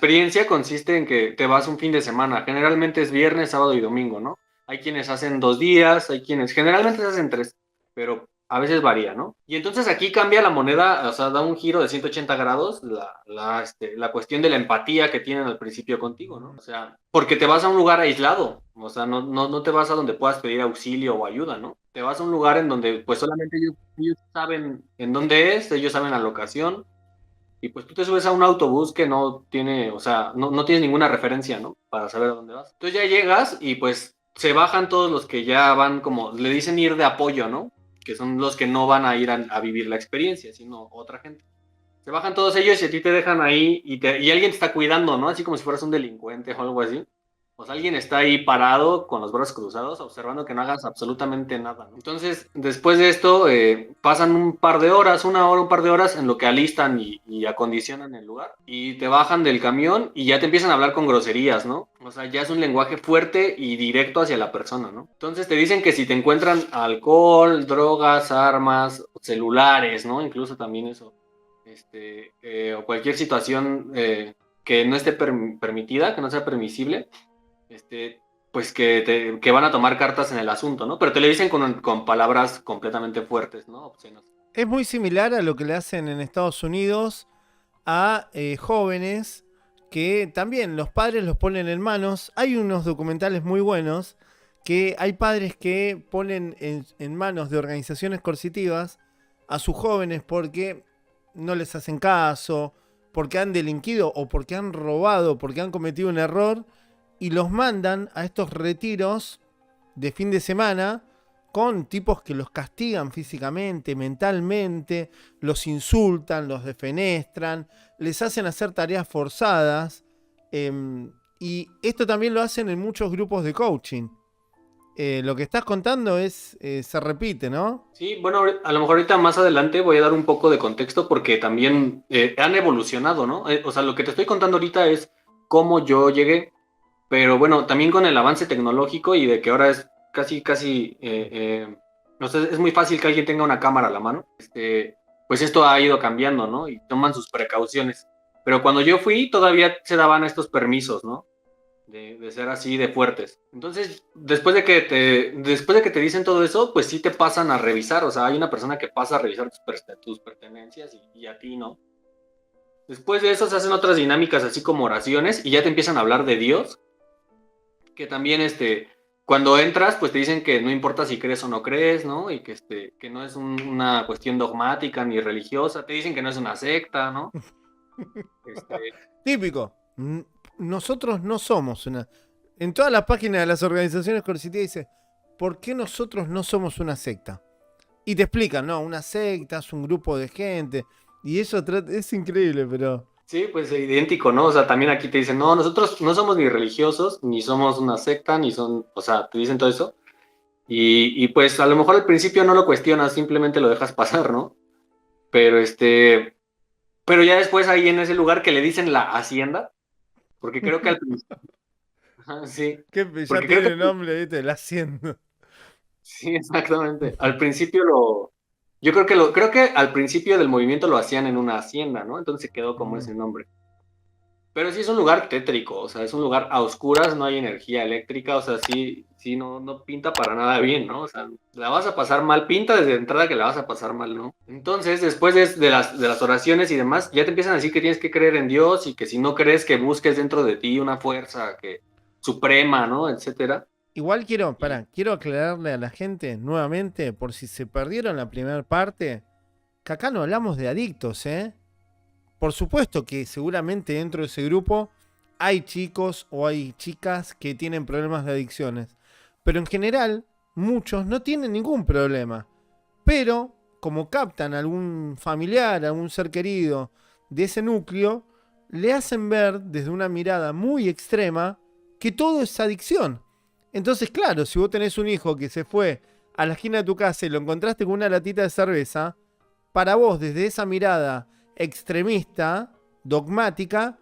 experiencia consiste en que te vas un fin de semana. Generalmente es viernes, sábado y domingo, ¿no? Hay quienes hacen 2 días, hay quienes generalmente se hacen 3, pero a veces varía, ¿no? Y entonces aquí cambia la moneda, o sea, da un giro de 180 grados la cuestión de la empatía que tienen al principio contigo, ¿no? O sea, porque te vas a un lugar aislado, o sea, no te vas a donde puedas pedir auxilio o ayuda, ¿no? Te vas a un lugar en donde pues solamente ellos saben en dónde es, ellos saben la locación, y pues tú te subes a un autobús que no tiene, o sea, no tienes ninguna referencia, ¿no? Para saber a dónde vas. Entonces ya llegas y pues se bajan todos los que ya van como, le dicen ir de apoyo, ¿no? Que son los que no van a ir a vivir la experiencia, sino otra gente. Se bajan todos ellos y a ti te dejan ahí y alguien te está cuidando, ¿no? Así como si fueras un delincuente o algo así. O sea, alguien está ahí parado con los brazos cruzados, observando que no hagas absolutamente nada, ¿no? Entonces, después de esto, pasan un par de horas, una hora, un par de horas en lo que alistan y acondicionan el lugar. Y te bajan del camión y ya te empiezan a hablar con groserías, ¿no? O sea, ya es un lenguaje fuerte y directo hacia la persona, ¿no? Entonces te dicen que si te encuentran alcohol, drogas, armas, celulares, ¿no? Incluso también eso. O cualquier situación que no esté permitida, que no sea permisible, pues que van a tomar cartas en el asunto, ¿no? Pero te lo dicen con palabras completamente fuertes, ¿no? Obscenas. Es muy similar a lo que le hacen en Estados Unidos a jóvenes que también los padres los ponen en manos. Hay unos documentales muy buenos que hay padres que ponen en manos de organizaciones coercitivas a sus jóvenes porque no les hacen caso, porque han delinquido o porque han robado, porque han cometido un error y los mandan a estos retiros de fin de semana con tipos que los castigan físicamente, mentalmente, los insultan, los defenestran, les hacen hacer tareas forzadas. Y esto también lo hacen en muchos grupos de coaching. Lo que estás contando se repite, ¿no? Sí, bueno, a lo mejor ahorita más adelante voy a dar un poco de contexto porque también han evolucionado, ¿no? O sea, lo que te estoy contando ahorita es cómo yo llegué, pero bueno, también con el avance tecnológico y de que ahora es casi, no sé, es muy fácil que alguien tenga una cámara a la mano, pues esto ha ido cambiando, ¿no? Y toman sus precauciones. Pero cuando yo fui, todavía se daban estos permisos, ¿no? De ser así de fuertes. Entonces, después de que te dicen todo eso, pues sí te pasan a revisar, o sea, hay una persona que pasa a revisar tus pertenencias y a ti no. Después de eso se hacen otras dinámicas así como oraciones y ya te empiezan a hablar de Dios, que también cuando entras, pues te dicen que no importa si crees o no crees, ¿no? Y que no es una cuestión dogmática ni religiosa, te dicen que no es una secta, ¿no? Este, Típico. Nosotros no somos una... En todas las páginas de las organizaciones coercitivas dice, ¿por qué nosotros no somos una secta? Y te explican, no, una secta es un grupo de gente. Y eso es increíble, pero... Sí, pues idéntico, ¿no? O sea, también aquí te dicen, no, nosotros no somos ni religiosos, ni somos una secta, ni son, o sea, te dicen todo eso. Y pues a lo mejor al principio no lo cuestionas, simplemente lo dejas pasar, ¿no? Pero pero ya después ahí en ese lugar que le dicen la hacienda, porque creo que al principio, sí, Que ya porque creo que, tiene nombre, ¿viste? La hacienda. sí, exactamente. Al principio yo creo que al principio del movimiento lo hacían en una hacienda, ¿no? Entonces quedó como Mm. ese nombre. Pero sí es un lugar tétrico, o sea, es un lugar a oscuras, no hay energía eléctrica, o sea, sí, no pinta para nada bien, ¿no? O sea, la vas a pasar mal, pinta desde entrada que la vas a pasar mal, ¿no? Entonces, después de las oraciones y demás, ya te empiezan a decir que tienes que creer en Dios y que si no crees, que busques dentro de ti una fuerza suprema, ¿no? Etcétera. Igual Y, quiero aclararle a la gente nuevamente, por si se perdieron la primera parte, que acá no hablamos de adictos, ¿eh? Por supuesto que seguramente dentro de ese grupo hay chicos o hay chicas que tienen problemas de adicciones. Pero en general, muchos no tienen ningún problema. Pero, como captan a algún familiar, a algún ser querido de ese núcleo, le hacen ver desde una mirada muy extrema que todo es adicción. Entonces, claro, si vos tenés un hijo que se fue a la esquina de tu casa y lo encontraste con una latita de cerveza, para vos, desde esa mirada extremista, dogmática,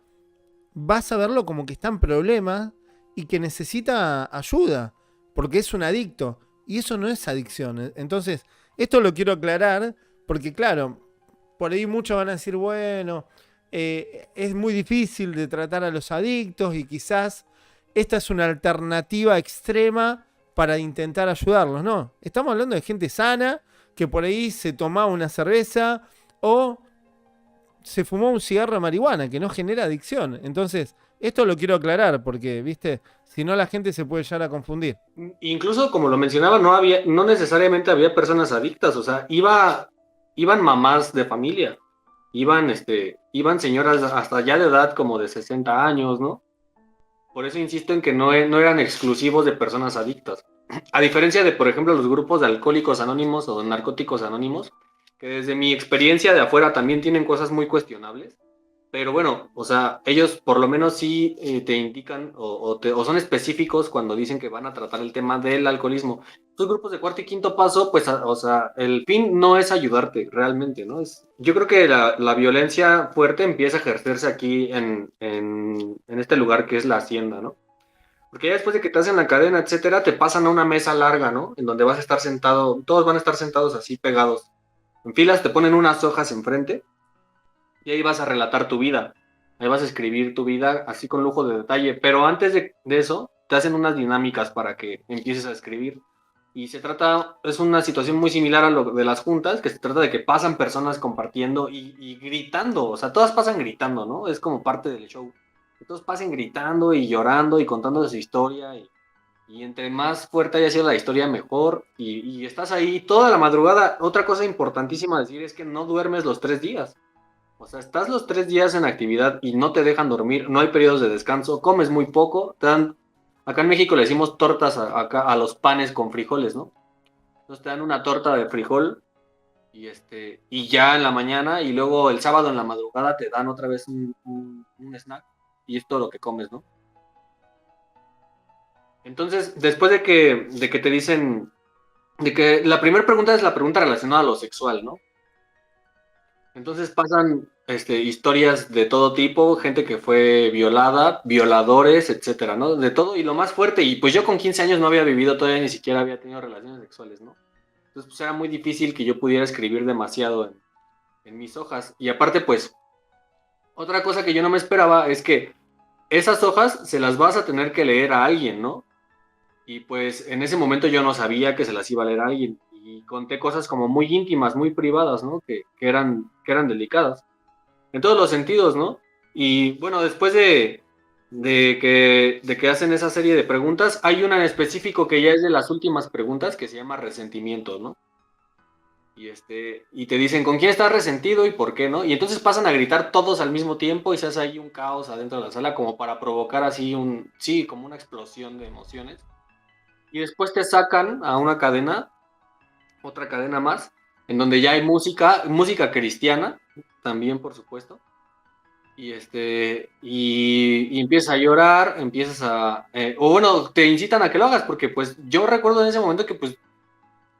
vas a verlo como que está en problemas y que necesita ayuda, porque es un adicto. Y eso no es adicción. Entonces, esto lo quiero aclarar, porque claro, por ahí muchos van a decir, bueno, es muy difícil de tratar a los adictos y quizás esta es una alternativa extrema para intentar ayudarlos, ¿no? Estamos hablando de gente sana que por ahí se tomaba una cerveza o se fumó un cigarro de marihuana que no genera adicción. Entonces, esto lo quiero aclarar porque, viste, si no la gente se puede llegar a confundir. Incluso, como lo mencionaba, no necesariamente había personas adictas, o sea, iban mamás de familia, iban señoras hasta ya de edad como de 60 años, ¿no? Por eso insisto en que no eran exclusivos de personas adictas. A diferencia de, por ejemplo, los grupos de alcohólicos anónimos o narcóticos anónimos, que desde mi experiencia de afuera también tienen cosas muy cuestionables. Pero bueno, o sea, ellos por lo menos sí te indican o son específicos cuando dicen que van a tratar el tema del alcoholismo. Estos grupos de cuarto y quinto paso, pues, o sea, el fin no es ayudarte realmente, ¿no? Yo creo que la violencia fuerte empieza a ejercerse aquí en este lugar que es la hacienda, ¿no? Porque ya después de que te hacen la cadena, etcétera, te pasan a una mesa larga, ¿no? En donde vas a estar sentado, todos van a estar sentados así pegados. En filas te ponen unas hojas enfrente y ahí vas a relatar tu vida. Ahí vas a escribir tu vida así con lujo de detalle. Pero antes de eso, te hacen unas dinámicas para que empieces a escribir. Y es una situación muy similar a lo de las juntas, que se trata de que pasan personas compartiendo y gritando. O sea, todas pasan gritando, ¿no? Es como parte del show. Que todos pasen gritando y llorando y contando su historia. Y entre más fuerte haya sido la historia, mejor. Y estás ahí toda la madrugada. Otra cosa importantísima a decir es que no duermes los 3 días. O sea, estás los 3 días en actividad y no te dejan dormir, no hay periodos de descanso, comes muy poco, acá en México le decimos tortas a los panes con frijoles, ¿no? Entonces te dan una torta de frijol y ya en la mañana y luego el sábado en la madrugada te dan otra vez un snack y es todo lo que comes, ¿no? Entonces, después de que te dicen, de que la primera pregunta es la pregunta relacionada a lo sexual, ¿no? Entonces pasan historias de todo tipo, gente que fue violada, violadores, etcétera, ¿no? De todo y lo más fuerte. Y pues yo con 15 años no había vivido todavía, ni siquiera había tenido relaciones sexuales, ¿no? Entonces pues era muy difícil que yo pudiera escribir demasiado en mis hojas. Y aparte, pues, otra cosa que yo no me esperaba es que esas hojas se las vas a tener que leer a alguien, ¿no? Y pues en ese momento yo no sabía que se las iba a leer a alguien. Y conté cosas como muy íntimas, muy privadas, ¿no? Que eran delicadas en todos los sentidos, ¿no? Y bueno, después de que hacen esa serie de preguntas, hay una en específico que ya es de las últimas preguntas que se llama resentimiento, ¿no? Y te dicen con quién estás resentido y por qué, ¿no? Y entonces pasan a gritar todos al mismo tiempo y se hace ahí un caos adentro de la sala como para provocar así sí, como una explosión de emociones. Y después te sacan a una cadena, otra cadena más, en donde ya hay música cristiana, también por supuesto y empiezas a llorar, o bueno, te incitan a que lo hagas, porque pues yo recuerdo en ese momento que pues,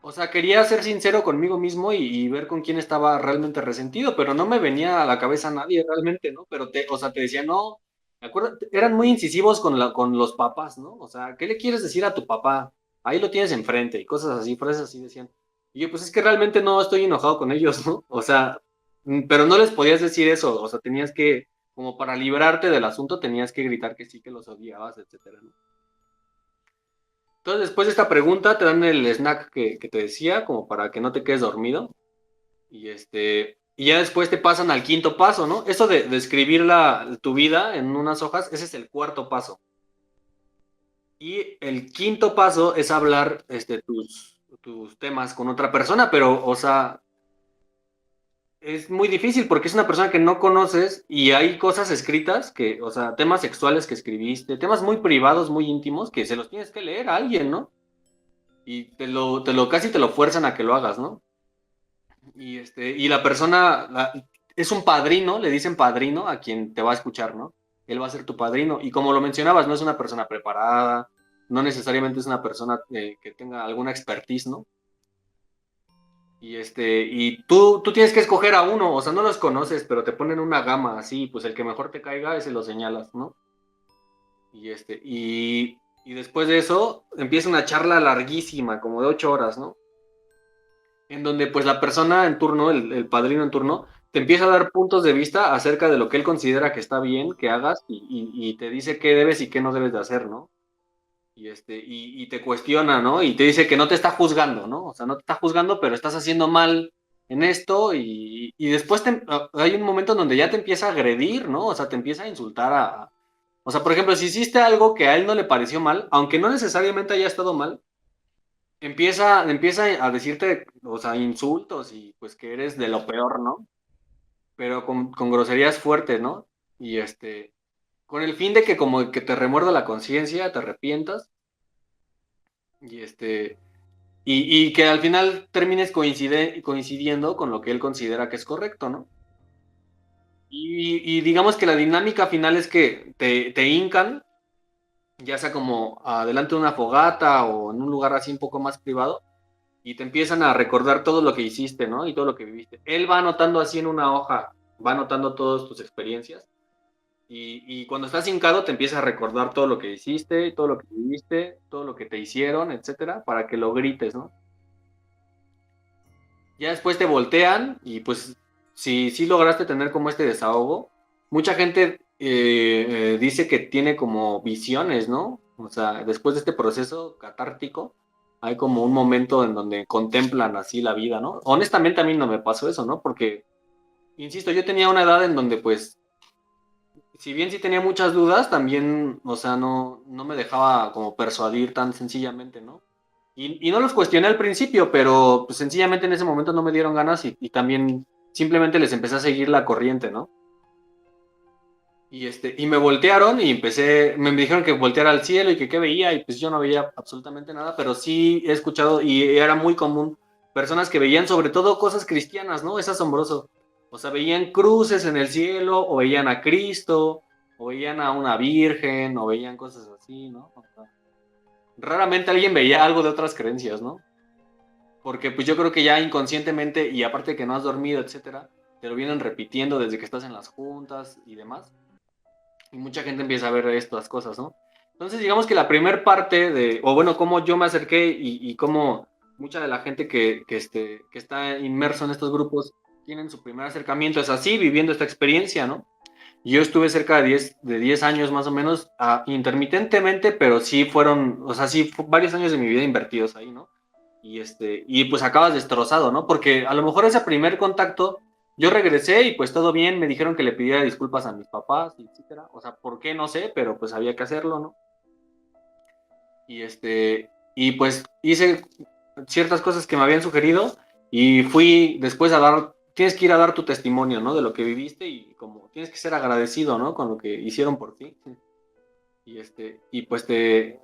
o sea, quería ser sincero conmigo mismo y ver con quién estaba realmente resentido, pero no me venía a la cabeza nadie realmente, ¿no? Pero o sea, te decía, no, me acuerdo, eran muy incisivos con los papás, ¿no? O sea, ¿qué le quieres decir a tu papá? Ahí lo tienes enfrente y cosas así, frases así decían. Y yo, pues es que realmente no estoy enojado con ellos, ¿no? O sea, pero no les podías decir eso, o sea, tenías que, como para librarte del asunto, tenías que gritar que sí, que los odiabas, etcétera, ¿no? Entonces, después de esta pregunta, te dan el snack que te decía, como para que no te quedes dormido. Y ya después te pasan al quinto paso, ¿no? Eso de escribir tu vida en unas hojas, ese es el cuarto paso. Y el quinto paso es hablar tus temas con otra persona, pero, o sea, es muy difícil porque es una persona que no conoces y hay cosas escritas o sea, temas sexuales que escribiste, temas muy privados, muy íntimos, que se los tienes que leer a alguien, ¿no? Y casi te lo fuerzan a que lo hagas, ¿no? Y la persona es un padrino, le dicen padrino a quien te va a escuchar, ¿no? Él va a ser tu padrino. Y como lo mencionabas, no es una persona preparada, no necesariamente es una persona que tenga alguna expertise, ¿no? Y tú tienes que escoger a uno, o sea, no los conoces, pero te ponen una gama así, pues el que mejor te caiga, ese lo señalas, ¿no? Y después de eso empieza una charla larguísima, como de 8 horas, ¿no? En donde pues la persona en turno, el padrino en turno, te empieza a dar puntos de vista acerca de lo que él considera que está bien que hagas y te dice qué debes y qué no debes de hacer, ¿no? Y te cuestiona, ¿no? Y te dice que no te está juzgando, ¿no? O sea, no te está juzgando, pero estás haciendo mal en esto y después hay un momento en donde ya te empieza a agredir, ¿no? O sea, te empieza a insultar o sea, por ejemplo, si hiciste algo que a él no le pareció mal, aunque no necesariamente haya estado mal, empieza a decirte, o sea, insultos y pues que eres de lo peor, ¿no? Pero con groserías fuertes, ¿no? Y con el fin de que como que te remuerda la conciencia, te arrepientas y y que al final termines coincidiendo con lo que él considera que es correcto, ¿no? Y digamos que la dinámica final es que te hincan, ya sea como adelante de una fogata o en un lugar así un poco más privado, y te empiezan a recordar todo lo que hiciste, ¿no? Y todo lo que viviste. Él va anotando así en una hoja, va anotando todas tus experiencias. Y cuando estás hincado te empieza a recordar todo lo que hiciste, todo lo que viviste, todo lo que te hicieron, etcétera, para que lo grites, ¿no? Ya después te voltean y pues si lograste tener como este desahogo, mucha gente dice que tiene como visiones, ¿no? O sea, después de este proceso catártico, hay como un momento en donde contemplan así la vida, ¿no? Honestamente a mí no me pasó eso, ¿no? Porque, insisto, yo tenía una edad en donde pues, si bien sí tenía muchas dudas, también, o sea, no me dejaba como persuadir tan sencillamente, ¿no? Y no los cuestioné al principio, pero pues, sencillamente en ese momento no me dieron ganas y también simplemente les empecé a seguir la corriente, ¿no? Y me voltearon y me dijeron que volteara al cielo y que qué veía, y pues yo no veía absolutamente nada, pero sí he escuchado y era muy común personas que veían sobre todo cosas cristianas, ¿no? Es asombroso. O sea, veían cruces en el cielo, o veían a Cristo, o veían a una virgen, o veían cosas así, ¿no? O sea, raramente alguien veía algo de otras creencias, ¿no? Porque pues yo creo que ya inconscientemente, y aparte que no has dormido, etcétera, te lo vienen repitiendo desde que estás en las juntas y demás. Y mucha gente empieza a ver estas cosas, ¿no? Entonces, digamos que la primer parte o bueno, cómo yo me acerqué y cómo mucha de la gente que está inmerso en estos grupos tienen su primer acercamiento, es así, viviendo esta experiencia, ¿no? Yo estuve cerca de diez años más o menos, intermitentemente, pero sí fueron, o sea, sí, varios años de mi vida invertidos ahí, ¿no? Y pues acabas destrozado, ¿no? Porque a lo mejor ese primer contacto, yo regresé y pues todo bien, me dijeron que le pidiera disculpas a mis papás, etcétera. O sea, ¿por qué? No sé, pero pues había que hacerlo, ¿no? Y pues hice ciertas cosas que me habían sugerido y fui después tienes que ir a dar tu testimonio, ¿no? De lo que viviste y como tienes que ser agradecido, ¿no? Con lo que hicieron por ti. Y pues te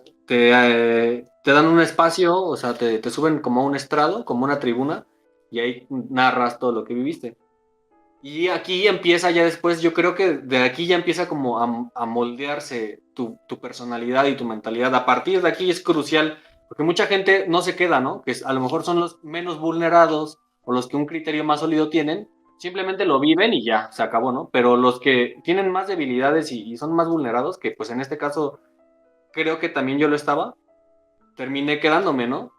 dan un espacio, o sea, te suben como a un estrado, como una tribuna, y ahí narras todo lo que viviste. Y aquí empieza ya después, yo creo que de aquí ya empieza como a moldearse tu personalidad y tu mentalidad. A partir de aquí es crucial, porque mucha gente no se queda, ¿no? A lo mejor son los menos vulnerados o los que un criterio más sólido tienen, simplemente lo viven y ya, se acabó, ¿no? Pero los que tienen más debilidades y son más vulnerados, que pues en este caso creo que también yo lo estaba, terminé quedándome, ¿no?